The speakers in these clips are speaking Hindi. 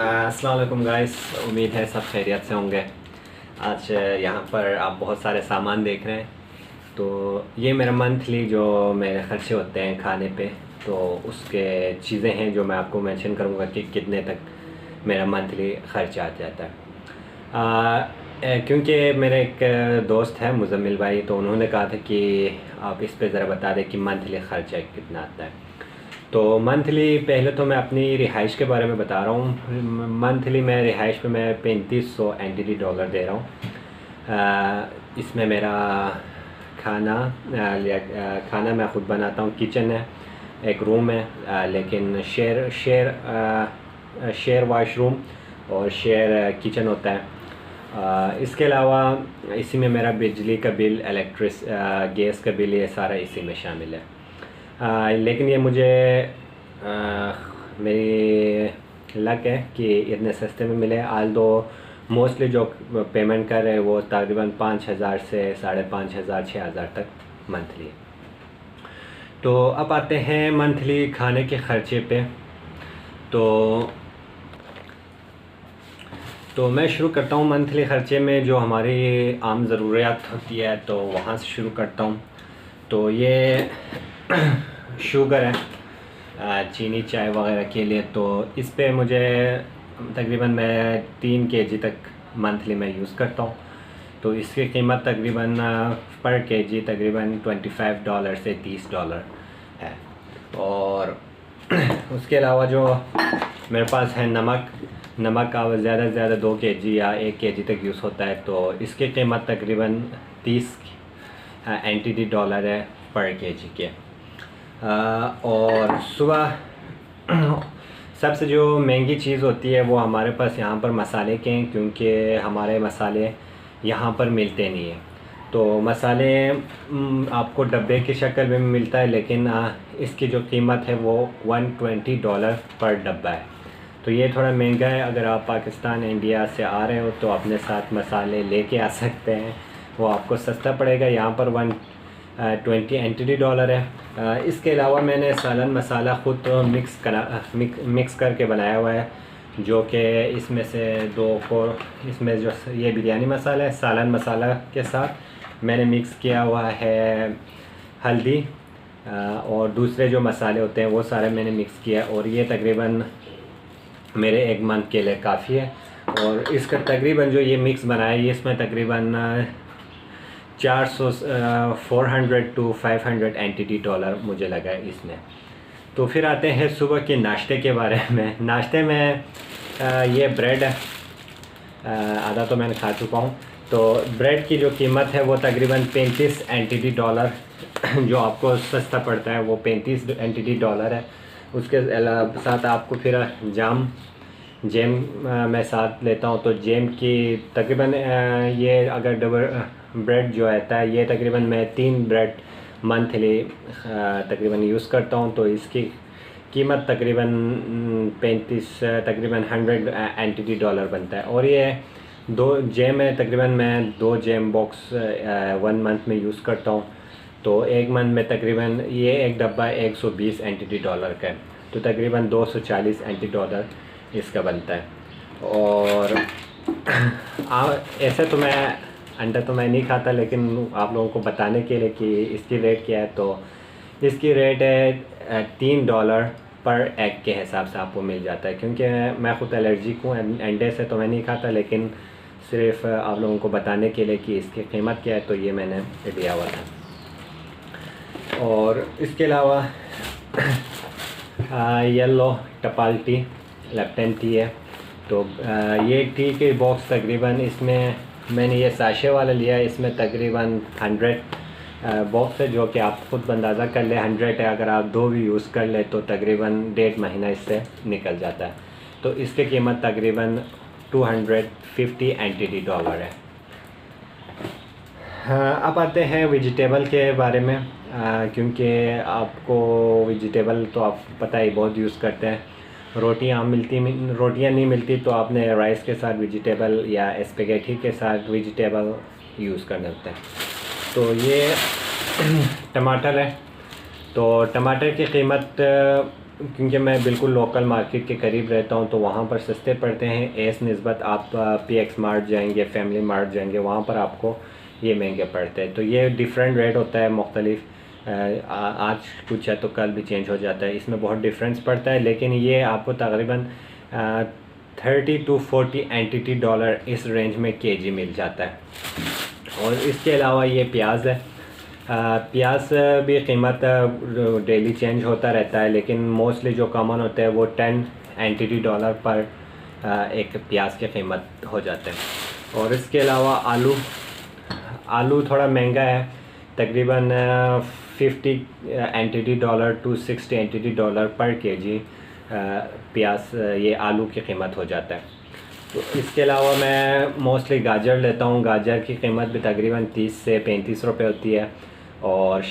अस्सलाम वालेकुम गाइस, उम्मीद है सब खैरियत से होंगे। आज यहाँ पर आप बहुत सारे सामान देख रहे हैं। तो ये मेरा मंथली जो मेरे खर्चे होते हैं खाने पे, तो उसके चीज़ें हैं जो मैं आपको मेंशन करूँगा कि कितने तक मेरा मंथली खर्च आ जाता है। क्योंकि मेरे एक दोस्त है मुज़म्मिल भाई, तो उन्होंने कहा था कि आप इस पे ज़रा बता दें कि मंथली खर्चा कितना आता है। तो मंथली पहले तो मैं अपनी रिहाइश के बारे में बता रहा हूँ। मंथली मैं रिहाइश पे मैं 3500 एनटीडी डॉलर दे रहा हूँ। इसमें मेरा खाना मैं ख़ुद बनाता हूँ। किचन है, एक रूम है, लेकिन शेयर वाशरूम और शेयर किचन होता है। इसके अलावा इसी में मेरा बिजली का बिल, गैस का बिल, ये सारा इसी में शामिल है। लेकिन ये मुझे मेरी लक है कि इतने सस्ते में मिले। आल दो मोस्टली जो पेमेंट कर रहे हैं वो तकरीबन 5000 से 5500 6000 तक मंथली है। तो अब आते हैं मंथली खाने के ख़र्चे पे। तो मैं शुरू करता हूँ मंथली ख़र्चे में जो हमारी आम ज़रूरियात होती है, तो वहाँ से शुरू करता हूँ। तो ये शुगर है, चीनी चाय वगैरह के लिए। तो इस पे मुझे तकरीबन मैं 3 केजी तक मंथली में यूज़ करता हूँ। तो इसकी कीमत तकरीबन पर केजी तकरीबन $25 से $30 है। और उसके अलावा जो मेरे पास है नमक का ज़्यादा से ज़्यादा 2 केजी या 1 केजी तक यूज़ होता है। तो इसकी कीमत तकरीबन 30 एनटीडी डॉलर है पर केजी के। और सुबह सबसे जो महंगी चीज़ होती है वो हमारे पास यहाँ पर मसाले के हैं, क्योंकि हमारे मसाले यहाँ पर मिलते नहीं हैं। तो मसाले आपको डब्बे की शक्ल में मिलता है, लेकिन इसकी जो कीमत है वो $120 पर डब्बा है। तो ये थोड़ा महंगा है। अगर आप पाकिस्तान इंडिया से आ रहे हो तो अपने साथ मसाले लेके आ सकते हैं, वो आपको सस्ता पड़ेगा। यहाँ पर 120 एनटीडी डॉलर है। इसके अलावा मैंने सालन मसाला ख़ुद मिक्स करके बनाया हुआ है, जो कि इसमें से इसमें जो ये बिरयानी मसाला है, सालन मसाला के साथ मैंने मिक्स किया हुआ है हल्दी और दूसरे जो मसाले होते हैं वो सारे मैंने मिक्स किया। और ये तकरीबन मेरे 1 मंथ के लिए काफ़ी है। और इसका तकरीबन जो ये मिक्स बनाया है, इसमें तकरीबन 400 टू 500 एनटीडी डॉलर मुझे लगा है इसमें। तो फिर आते हैं सुबह के नाश्ते के बारे में। नाश्ते में ये ब्रेड है, आधा तो मैंने खा चुका हूँ। तो ब्रेड की जो कीमत है वो तकरीबन 35 एनटीडी डॉलर जो आपको सस्ता पड़ता है वो 35 एनटीडी डॉलर है। उसके साथ आपको फिर जेम मैं साथ लेता हूँ। तो जेम की तकरीबन ये अगर डबल ब्रेड जो आता है, ये तकरीबन मैं 3 ब्रेड मंथली तकरीबन यूज़ करता हूँ। तो इसकी कीमत तकरीबन 100 एनटीडी डॉलर बनता है। और ये 2 जेम है, तकरीबन मैं 2 जेम बॉक्स 1 मंथ में यूज़ करता हूँ। तो 1 मंथ में तकरीबन ये एक डब्बा 120 एनटीडी डॉलर का है, तो तकरीबन 240 एनटीडी डॉलर इसका बनता है। और ऐसे तो मैं अंडा तो मैं नहीं खाता, लेकिन आप लोगों को बताने के लिए कि इसकी रेट क्या है। तो इसकी रेट है $3 पर एग के हिसाब से आपको मिल जाता है। क्योंकि मैं ख़ुद एलर्जिक हूँ अंडे से, तो मैं नहीं खाता, लेकिन सिर्फ आप लोगों को बताने के लिए कि इसकी कीमत क्या है, तो ये मैंने दिया हुआ था। और इसके अलावा येलो टपाल टी, लेप्टन टी है। तो ये टी के बॉक्स तकरीबन, इसमें मैंने ये साशे वाला लिया है, इसमें तकरीबन 100 बॉक्स है, जो कि आप खुद अंदाज़ा कर ले 100 है। अगर आप 2 भी यूज़ कर ले तो तकरीबन 1.5 महीना इससे निकल जाता है। तो इसकी कीमत तकरीबन 250 एनटीडी डॉलर है। अब आते हैं वेजिटेबल के बारे में, क्योंकि आपको वेजिटेबल तो आप पता ही बहुत यूज़ करते हैं। रोटियाँ नहीं मिलती, तो आपने राइस के साथ वेजिटेबल या स्पेगेटी के साथ वेजिटेबल यूज़ करने होते हैं। तो ये टमाटर है। तो टमाटर की कीमत क्योंकि मैं बिल्कुल लोकल मार्केट के करीब रहता हूँ तो वहाँ पर सस्ते पड़ते हैं। एस निस्बत आप PX मार्ट जाएंगे, फैमिली मार्ट जाएंगे, वहाँ पर आपको ये महंगे पड़ते हैं। तो ये डिफरेंट रेट होता है मुख्तलिफ, आज कुछ है तो कल भी चेंज हो जाता है, इसमें बहुत डिफरेंस पड़ता है। लेकिन ये आपको तकरीबन 30 to 40 एंटिटी डॉलर इस रेंज में केजी मिल जाता है। और इसके अलावा ये प्याज है, प्याज भी कीमत डेली चेंज होता रहता है, लेकिन मोस्टली जो कॉमन होता है वो 10 एंटिटी डॉलर पर एक प्याज की कीमत हो जाते हैं। और इसके अलावा आलू थोड़ा महंगा है, तकरीबन 50 एंटिटी डॉलर टू 60 एंटिटी डॉलर पर केजी प्याज ये आलू की कीमत हो जाता है। तो इसके अलावा मैं मोस्टली गाजर लेता हूँ, गाजर की कीमत भी तकरीबन 30 से 35 रुपये होती है। और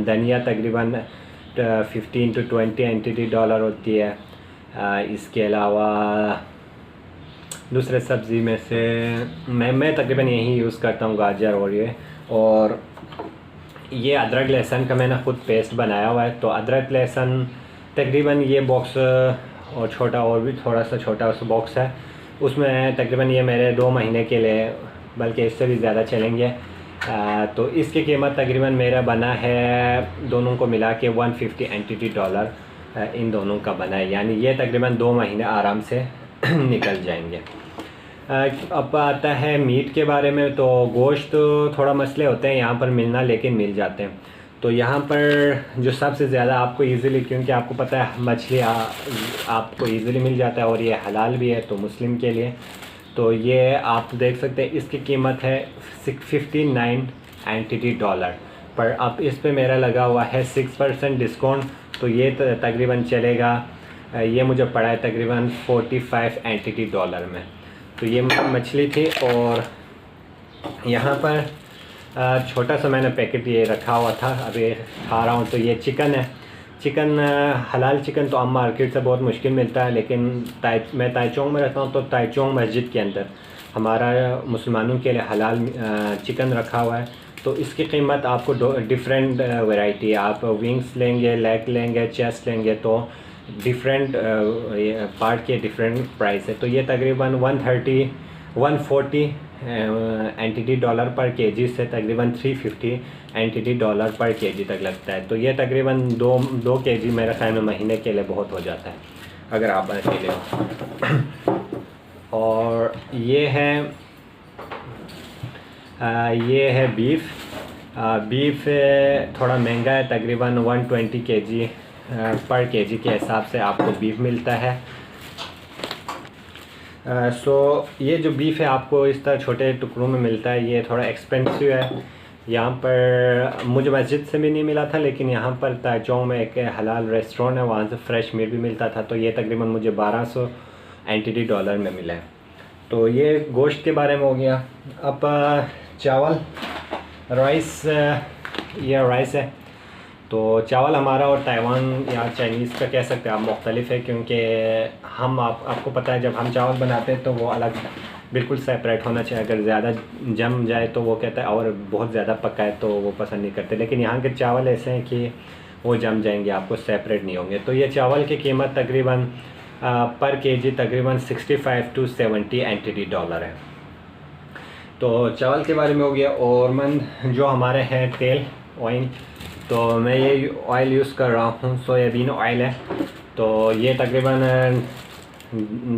धनिया तकरीबन 15 to 20 एंटिटी डॉलर होती है। इसके अलावा दूसरे सब्ज़ी में से मैं तकरीबन यही यूज़ करता हूँ, गाजर और ये। और ये अदरक लहसुन का मैंने ख़ुद पेस्ट बनाया हुआ है। तो अदरक लहसुन तकरीबन ये बॉक्स और छोटा और भी थोड़ा सा छोटा उस बॉक्स है, उसमें तकरीबन ये मेरे 2 महीने के लिए, बल्कि इससे भी ज़्यादा चलेंगे। तो इसकी कीमत तकरीबन मेरा बना है दोनों को मिला के 150 एंटिटी डॉलर इन दोनों का बना है, यानी ये तकरीबन 2 महीने आराम से निकल जाएंगे। अब आता है मीट के बारे में। तो गोश्त थोड़ा मसले होते हैं यहाँ पर मिलना, लेकिन मिल जाते हैं। तो यहाँ पर जो सबसे ज़्यादा आपको इजीली, क्योंकि आपको पता है मछली आपको इजीली मिल जाता है और ये हलाल भी है तो मुस्लिम के लिए। तो ये आप देख सकते हैं इसकी कीमत है 59 एंटिटी डॉलर पर। अब इस पे मेरा लगा हुआ है 6% डिस्काउंट, तो ये तकरीबन चलेगा, ये मुझे पड़ा है तकरीबन 45 एंटिटी डॉलर में। तो ये मछली थी। और यहाँ पर छोटा सा मैंने पैकेट ये रखा हुआ था, अभी खा रहा हूँ। तो ये चिकन है, चिकन हलाल चिकन तो आम मार्केट से बहुत मुश्किल मिलता है, लेकिन मैं ताइचोंग में रहता हूँ, तो ताइचोंग मस्जिद के अंदर हमारा मुसलमानों के लिए हलाल चिकन रखा हुआ है। तो इसकी कीमत आपको डिफरेंट वैरायटी है, आप विंग्स लेंगे, लेग लेंगे, चेस्ट लेंगे, तो डिफरेंट पार्ट के डिफरेंट प्राइस है। तो ये तकरीबन 140 एंटिटी डॉलर पर केजी से तकरीबन 350 एंटिटी डॉलर पर केजी तक लगता है। तो ये तकरीबन 2 केजी मेरे ख्याल में महीने के लिए बहुत हो जाता है अगर आप अकेले हो। और ये है बीफ थोड़ा महंगा है, तकरीबन 120 केजी पर केजी के हिसाब से आपको बीफ मिलता है। ये जो बीफ है आपको इस तरह छोटे टुकड़ों में मिलता है, ये थोड़ा एक्सपेंसिव है। यहाँ पर मुझे मस्जिद से भी नहीं मिला था, लेकिन यहाँ पर ताइचोंग में एक हलाल रेस्टोरेंट है, वहाँ से फ्रेश मीट भी मिलता था। तो ये तकरीबन मुझे 1200 एंटिटी डॉलर में मिला है। तो ये गोश्त के बारे में हो गया। अब चावल, राइस, ये राइस है। तो चावल हमारा और ताइवान या चाइनीज़ का कह सकते हैं आप मुख्तलिफ है, क्योंकि आपको पता है जब हम चावल बनाते हैं तो वो अलग बिल्कुल सेपरेट होना चाहिए। अगर ज़्यादा जम जाए तो वो कहता है, और बहुत ज़्यादा पका है तो वो पसंद नहीं करते। लेकिन यहाँ के चावल ऐसे हैं कि वो जम जाएंगे, आपको सेपरेट नहीं होंगे। तो ये चावल की कीमत तकरीबन पर केजी तकरीबन 65 to 70 एंटिटी डॉलर है। तो चावल के बारे में हो गया। और जो हमारे हैं तेल, ऑयल, तो मैं ये ऑयल यूज़ कर रहा हूँ, सोयाबीन ऑयल है। तो ये तकरीबन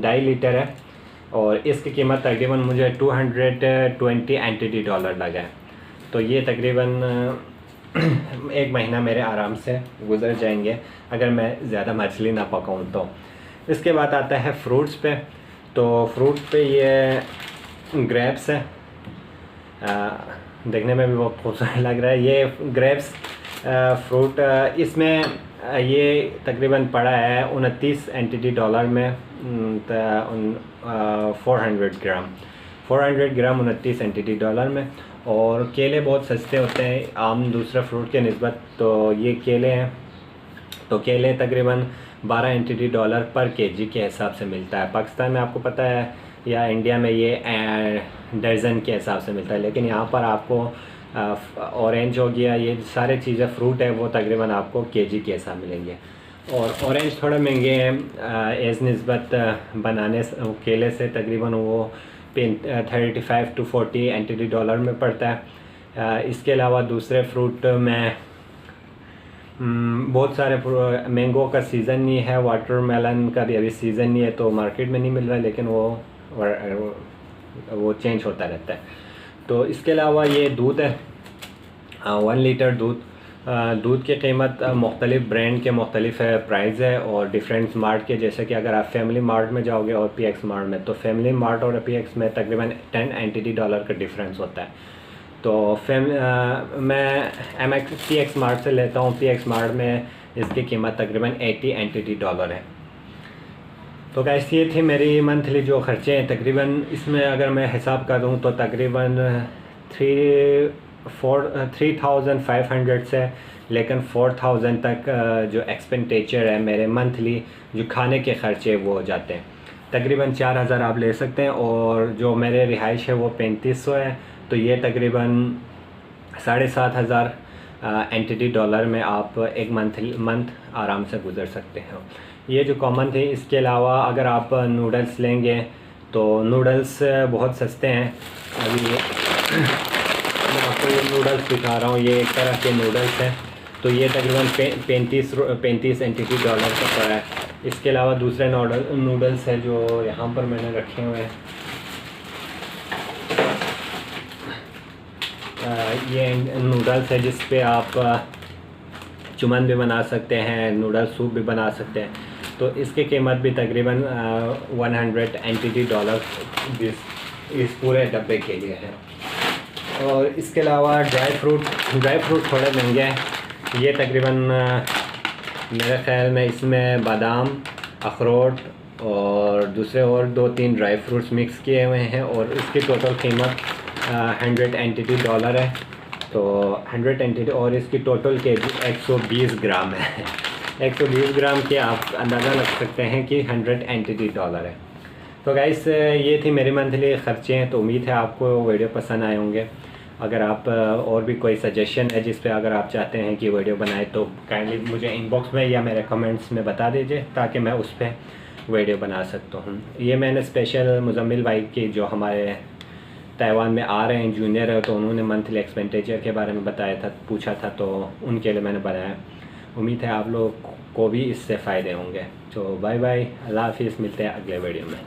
2.5 लीटर है और इसकी कीमत तकरीबन मुझे 220 एंटिटी डॉलर लगा है। तो ये तकरीबन 1 महीना मेरे आराम से गुजर जाएंगे अगर मैं ज़्यादा मछली ना पकाऊँ तो। इसके बाद आता है फ्रूट्स पे। तो फ्रूट पे ये ग्रेप्स है, देखने में भी बहुत खूबसूरत लग रहा है। ये ग्रेप्स फ्रूट, इसमें ये तकरीबन पड़ा है 29 एंटिटी डॉलर में, 400 ग्राम 29 एंटिटी डॉलर में। और केले बहुत सस्ते होते हैं आम दूसरे फ्रूट के निस्बत। तो ये केले हैं, तो केले तकरीबन 12 एंटिटी डॉलर पर केजी के हिसाब से मिलता है। पाकिस्तान में आपको पता है या इंडिया में ये दर्जन के हिसाब से मिलता है, लेकिन यहाँ पर आपको ऑरेंज हो गया, ये सारे चीज़ें फ्रूट है वो तकरीबन आपको केजी के हिसाब मिलेंगे। और ऑरेंज थोड़ा महंगे हैं एज़ निस्बत बनाने केले से, तकरीबन वो 35 to 40 एंटीडी डॉलर में पड़ता है। इसके अलावा दूसरे फ्रूट में बहुत सारे मैंगो का सीज़न नहीं है, वाटरमेलन का भी अभी सीज़न नहीं है तो मार्केट में नहीं मिल रहा है, लेकिन वो चेंज होता रहता है। तो इसके अलावा ये दूध है, 1 लीटर दूध की कीमत मुख्तलिफ़ ब्रांड के मुख्तलिफ प्राइस है और डिफरेंट मार्ट के, जैसे कि अगर आप फैमिली मार्ट में जाओगे और PX मार्ट में, तो फैमिली मार्ट और PX में तकरीबन 10 एंटीडी डॉलर का डिफरेंस होता है। तो मैं PX मार्ट से लेता हूँ। PX मार्ट में इसकी कीमत तकरीबन 80 एंटीडी डॉलर है। तो गाइस ये थी मेरी मंथली जो खर्चे हैं, तकरीबन इसमें अगर मैं हिसाब करूँ तो तकरीबन 3,500 से लेकिन 4,000 तक जो एक्सपेंडिचर है मेरे मंथली, जो खाने के खर्चे वो हो जाते हैं। तकरीबन 4,000 आप ले सकते हैं। और जो मेरे रिहाइश है वो 3500 है, तो ये तकरीबन 7,500 एंटीडी डॉलर में आप एक मंथ आराम से गुजर सकते हैं। ये जो कॉमन थे। इसके अलावा अगर आप नूडल्स लेंगे तो नूडल्स बहुत सस्ते हैं। अभी मैं आपको ये नूडल्स दिखा रहा हूँ, ये एक तरह के नूडल्स हैं, तो ये तकरीबन 35 एंटीडी डॉलर का पड़ा है। इसके अलावा दूसरे नूडल्स है जो यहाँ पर मैंने रखे हुए हैं। ये नूडल्स है जिस पे आप चुमन भी बना सकते हैं, नूडल सूप भी बना सकते हैं, तो इसकी कीमत भी तकरीबन 100 एंटीडी डॉलर इस पूरे डब्बे के लिए है। और इसके अलावा ड्राई फ्रूट थोड़े महंगे हैं। ये तकरीबन मेरे ख़्याल में इसमें बादाम, अखरोट और दूसरे और 2-3 ड्राई फ्रूट्स मिक्स किए हुए हैं और इसकी टोटल कीमत 100 एंटीडी डॉलर है। तो 100 एंटीडी और इसकी टोटल केजी 120 ग्राम है। 120 ग्राम के आप अंदाज़ा लग सकते हैं कि 100 एंटीडी डॉलर है। तो गाइस ये थी मेरी मंथली खर्चे हैं। तो उम्मीद है आपको वीडियो पसंद आए होंगे। अगर आप और भी कोई सजेशन है जिस पे अगर आप चाहते हैं कि वीडियो बनाए तो काइंडली मुझे इनबॉक्स में या मेरे कमेंट्स में बता दीजिए ताकि मैं उस पर वीडियो बना सकता हूँ। ये मैंने स्पेशल मुजम्मिल भाई की जो हमारे ताइवान में आ रहे हैं जूनियर है, तो उन्होंने मंथली एक्सपेंडिचर के बारे में बताया था, पूछा था, तो उनके लिए मैंने बनाया। उम्मीद है आप लोग को भी इससे फ़ायदे होंगे। तो बाय बाय, अल्लाह हाफिज़, मिलते हैं अगले वीडियो में।